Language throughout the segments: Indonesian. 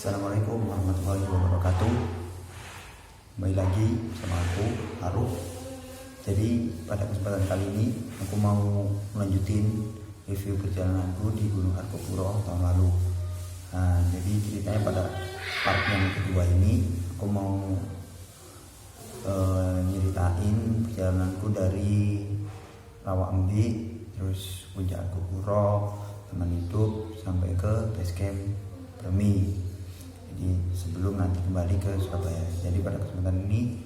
Assalamualaikum warahmatullahi wabarakatuh. Kembali lagi sama aku, Aruf. Jadi pada kesempatan kali ini aku mau melanjutin review perjalananku di Gunung Argopuro tahun lalu. Jadi ceritanya pada part yang kedua ini aku mau nyeritain perjalananku dari Rawambi, terus Puncak Argopuro, teman hidup sampai ke base camp Bremi. Jadi sebelum nanti kembali ke Surabaya. Jadi pada kesempatan ini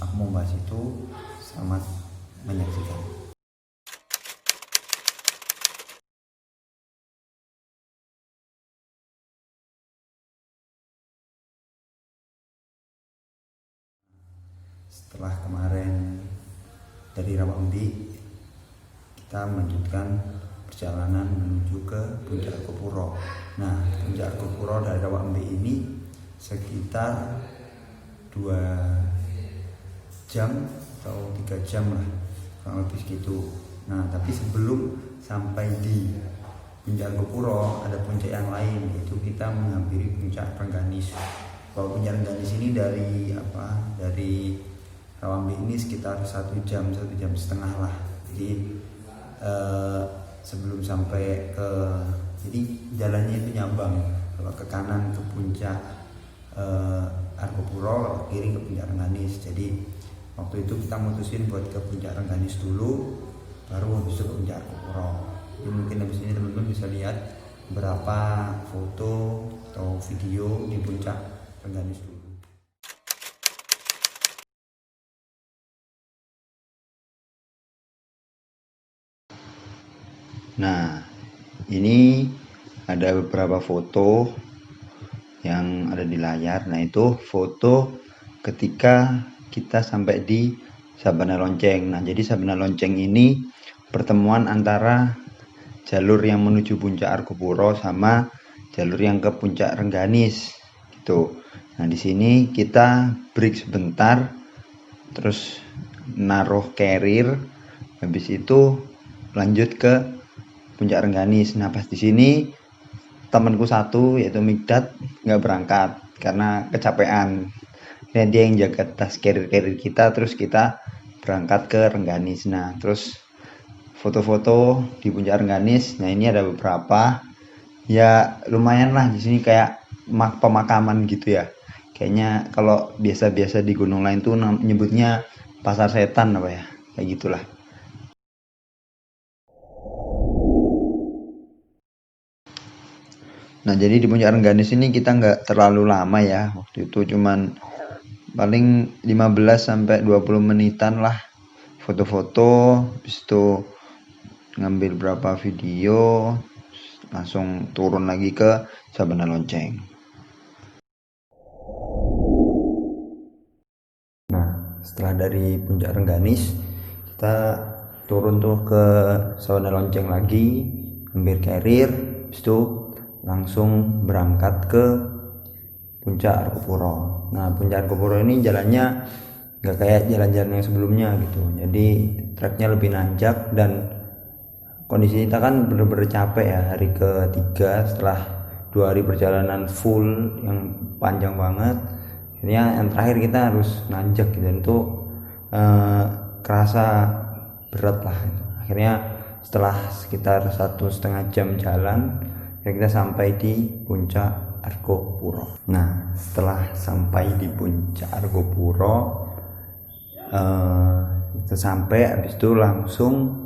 aku mau bahas itu. Selamat menyaksikan. Setelah kemarin dari Rawambi, kita melanjutkan perjalanan menuju ke Puncak Argopuro. Nah, Puncak Argopuro dari Rawambi ini sekitar 2 jam atau 3 jam lah, kurang lebih segitu. Nah, tapi sebelum sampai di Puncak Argopuro ada puncak yang lain, yaitu kita menghampiri Puncak Rengganis. Kalau Puncak Rengganis ini dari Rawambi ini sekitar 1 jam, 1,5 jam lah. Jadi sebelum sampai ke, jadi jalannya itu nyambang, kalau ke kanan ke Puncak Argopuro, kiri ke Puncak Rengganis. Jadi waktu itu kita mutusin buat ke Puncak Rengganis dulu, baru habis itu ke Puncak Argopuro. Jadi mungkin habis ini teman-teman bisa lihat beberapa foto atau video di Puncak Rengganis dulu. Nah, ini ada beberapa foto yang ada di layar. Nah, itu foto ketika kita sampai di Sabana Lonceng. Nah, jadi Sabana Lonceng ini pertemuan antara jalur yang menuju Puncak Argopuro sama jalur yang ke Puncak Rengganis gitu. Nah, di sini kita break sebentar, terus naruh carrier, habis itu lanjut ke Puncak Rengganis. Nah, pas di sini temanku satu yaitu Mikdad nggak berangkat karena kecapean. Dan dia yang jaga tas carrier kita, terus kita berangkat ke Rengganis. Nah, terus foto-foto di Puncak Rengganis. Nah, ini ada beberapa. Ya lumayan lah, di sini kayak pemakaman gitu ya. Kayaknya kalau biasa-biasa di gunung lain tuh nyebutnya pasar setan apa ya, kayak gitulah. Nah, jadi di Puncak Rengganis ini kita nggak terlalu lama ya. Waktu itu cuman paling 15-20 menitan lah foto-foto, habis itu ngambil berapa video, langsung turun lagi ke Sabana Lonceng. Nah, setelah dari Puncak Rengganis kita turun tuh ke Sabana Lonceng lagi, ambil carrier, habis itu langsung berangkat ke Puncak Argopuro. Nah, Puncak Argopuro ini jalannya nggak kayak jalan-jalan yang sebelumnya gitu. Jadi treknya lebih nanjak dan kondisi kita kan bener-bener capek ya, hari ketiga setelah 2 hari perjalanan full yang panjang banget. Akhirnya yang terakhir kita harus nanjak gitu, dan itu kerasa berat lah. Akhirnya setelah sekitar 1,5 jam jalan, kita sampai di Puncak Argopuro. Nah, setelah sampai di Puncak Argopuro, kita sampai, habis itu langsung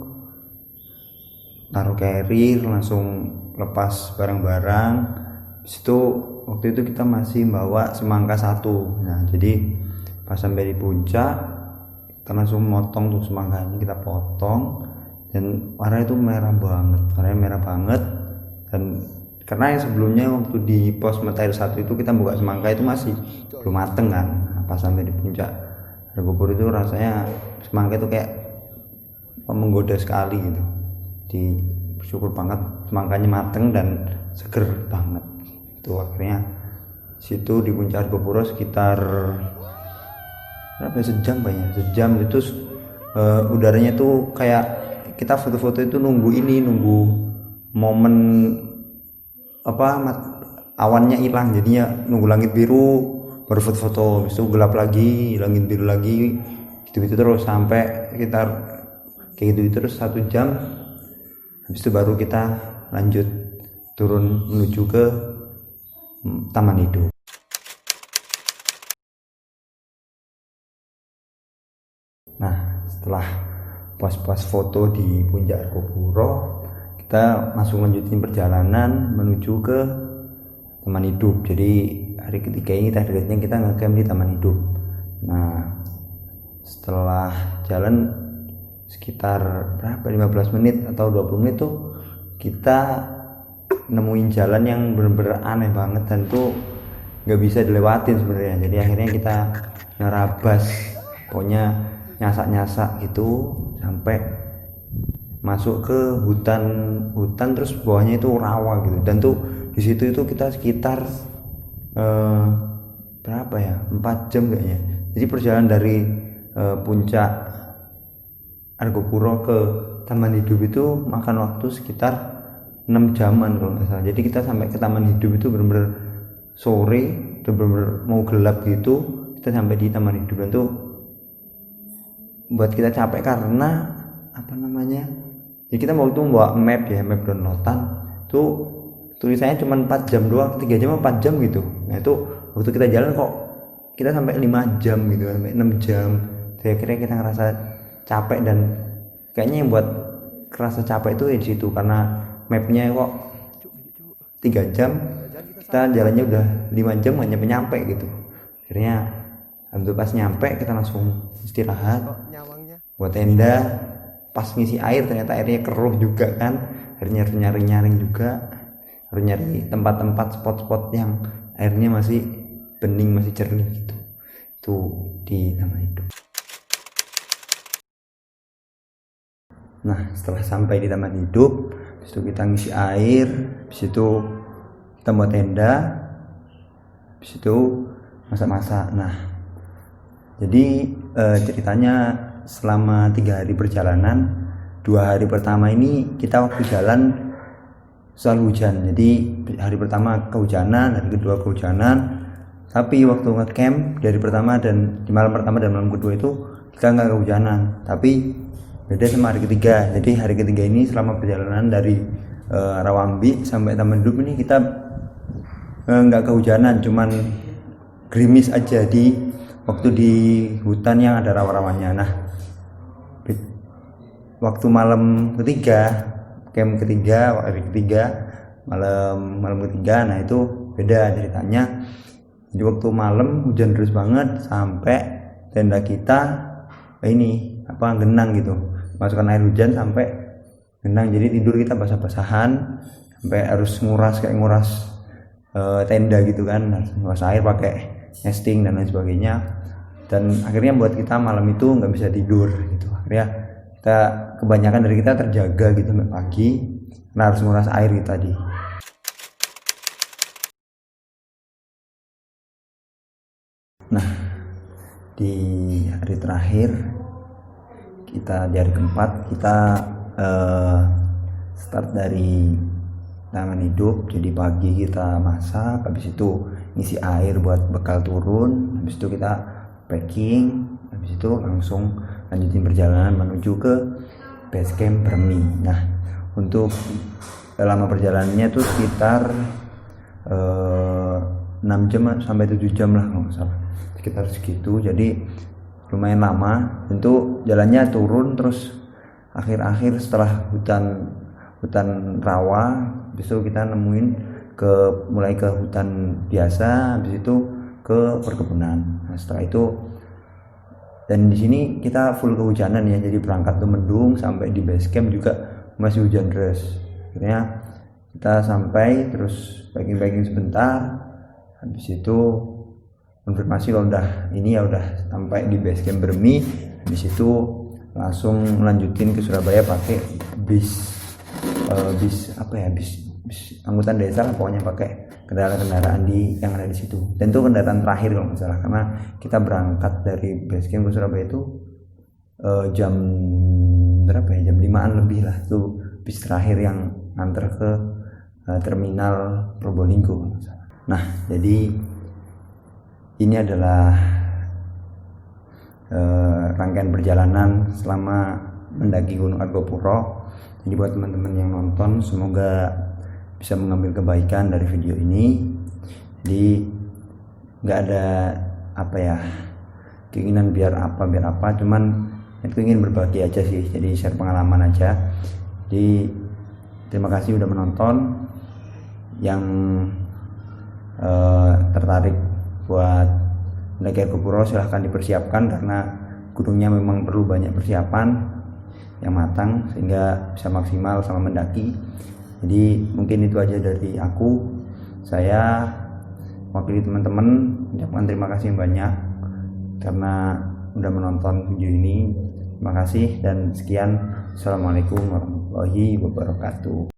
taruh carrier, langsung lepas barang-barang. Habis itu waktu itu kita masih bawa semangka 1. Nah, jadi pas sampai di puncak kita langsung motong tuh semangka ini, kita potong, dan warnanya itu merah banget. Dan karena yang sebelumnya waktu di pos Metair 1 itu kita buka semangka itu masih belum mateng kan. Nah, pas sampai di Puncak Argopuro itu rasanya semangka itu kayak menggoda sekali gitu. Bersyukur banget semangkanya mateng dan seger banget. Itu akhirnya situ di Puncak Argopuro sekitar sejam itu udaranya tuh kayak kita foto-foto itu nunggu momen awannya hilang, jadinya nunggu langit biru baru foto-foto, habis itu gelap lagi, langit biru lagi, gitu-gitu terus sampai sekitar kayak gitu terus 1 jam. Habis itu baru kita lanjut turun menuju ke Taman Hidup. Nah, setelah pos-pos foto di Puncak Argopuro, kita langsung lanjutin perjalanan menuju ke Taman Hidup. Jadi hari ketiga ini targetnya kita ngecamp di Taman Hidup. Nah, setelah jalan sekitar berapa 15 menit atau 20 menit tuh kita nemuin jalan yang bener-bener aneh banget dan tuh nggak bisa dilewatin sebenarnya. Jadi akhirnya kita nerabas, pokoknya nyasak-nyasak gitu sampai masuk ke hutan terus bawahnya itu rawa gitu. Dan tuh di situ itu kita sekitar berapa ya 4 jam kayaknya. Jadi perjalanan dari Puncak Argopuro ke Taman Hidup itu makan waktu sekitar 6 jaman kalau nggak salah. Jadi kita sampai ke Taman Hidup itu bener-bener sore, bener-bener mau gelap gitu kita sampai di Taman Hidup. Dan tuh buat kita capek karena apa namanya, jadi kita mau tuh bawa map ya, map downloadan tuh tulisannya cuma 4 jam doang, 3 jam 4 jam gitu. Nah itu waktu kita jalan kok kita sampai 5 jam gitu, sampai 6 jam. Saya kira kita ngerasa capek, dan kayaknya yang buat kerasa capek itu di situ karena mapnya kok 3 jam, kita jalannya udah 5 jam nggak nyampe gitu. Akhirnya hampir pas nyampe kita langsung istirahat, buat tenda. Pas ngisi air ternyata airnya keruh juga kan, akhirnya nyari-nyaring juga, harus nyari tempat-tempat spot-spot yang airnya masih bening, masih jernih gitu. Itu di Taman Hidup. Nah, setelah sampai di Taman Hidup, habis itu kita ngisi air, habis itu kita buat tenda, habis itu masak-masak. Nah, jadi ceritanya selama 3 hari perjalanan, 2 hari pertama ini kita waktu jalan selalu hujan. Jadi hari pertama kehujanan, hari kedua kehujanan. Tapi waktu ngecamp dari pertama dan di malam pertama dan malam kedua itu kita nggak kehujanan. Tapi beda sama hari ketiga. Jadi hari ketiga ini selama perjalanan dari Rawambi sampai Taman Hidup ini kita nggak kehujanan, cuman gerimis aja di waktu di hutan yang ada rawa-rawanya. Nah, waktu malam ketiga, camp ketiga, hari ketiga, malam ketiga, nah itu beda ceritanya. Jadi waktu malam hujan deras banget sampai tenda kita ini genang gitu, masukkan air hujan sampai genang. Jadi tidur kita basah-basahan sampai harus nguras tenda gitu kan, harus nguras air pakai nesting dan lain sebagainya. Dan akhirnya buat kita malam itu nggak bisa tidur gitu. Akhirnya kita kebanyakan dari kita terjaga gitu sampai pagi karena harus nguras air gitu tadi. Nah, di hari terakhir kita, di hari keempat kita start dari Taman Hidup. Jadi pagi kita masak, habis itu ngisi air buat bekal turun, habis itu kita packing, habis itu langsung lanjutin perjalanan menuju ke base camp Bermi. Nah, untuk lama perjalanannya tuh sekitar 6 jam sampai 7 jam lah kalau nggak salah, sekitar segitu. Jadi lumayan lama. Tentu jalannya turun terus akhir-akhir setelah hutan rawa, besok kita nemuin mulai ke hutan biasa, habis itu ke perkebunan. Nah, setelah itu dan di sini kita full kehujanan ya, jadi berangkat tuh mendung, sampai di base camp juga masih hujan deras. Akhirnya kita sampai terus packing sebentar, habis itu konfirmasi kalau udah sampai di base camp Bermi. Habis itu langsung lanjutin ke Surabaya pakai bis angkutan desa lah, pokoknya pakai kendaraan yang ada di situ. Dan itu kendaraan terakhir kalau nggak salah, karena kita berangkat dari base camp ke Surabaya itu jam berapa ya, jam 5-an lebih lah, tuh bis terakhir yang nganter ke terminal Probolinggo. Nah, jadi ini adalah rangkaian perjalanan selama mendaki Gunung Argopuro. Jadi buat teman-teman yang nonton, semoga bisa mengambil kebaikan dari video ini. Jadi nggak ada keinginan biar apa, cuman aku ingin berbagi aja sih, jadi share pengalaman aja. Jadi terima kasih udah menonton. Yang tertarik buat mendaki Argopuro silahkan dipersiapkan, karena gunungnya memang perlu banyak persiapan yang matang sehingga bisa maksimal sama mendaki. Jadi mungkin itu aja dari aku. Saya wakili teman-teman ucapkan terima kasih banyak karena udah menonton video ini. Terima kasih dan sekian. Assalamualaikum warahmatullahi wabarakatuh.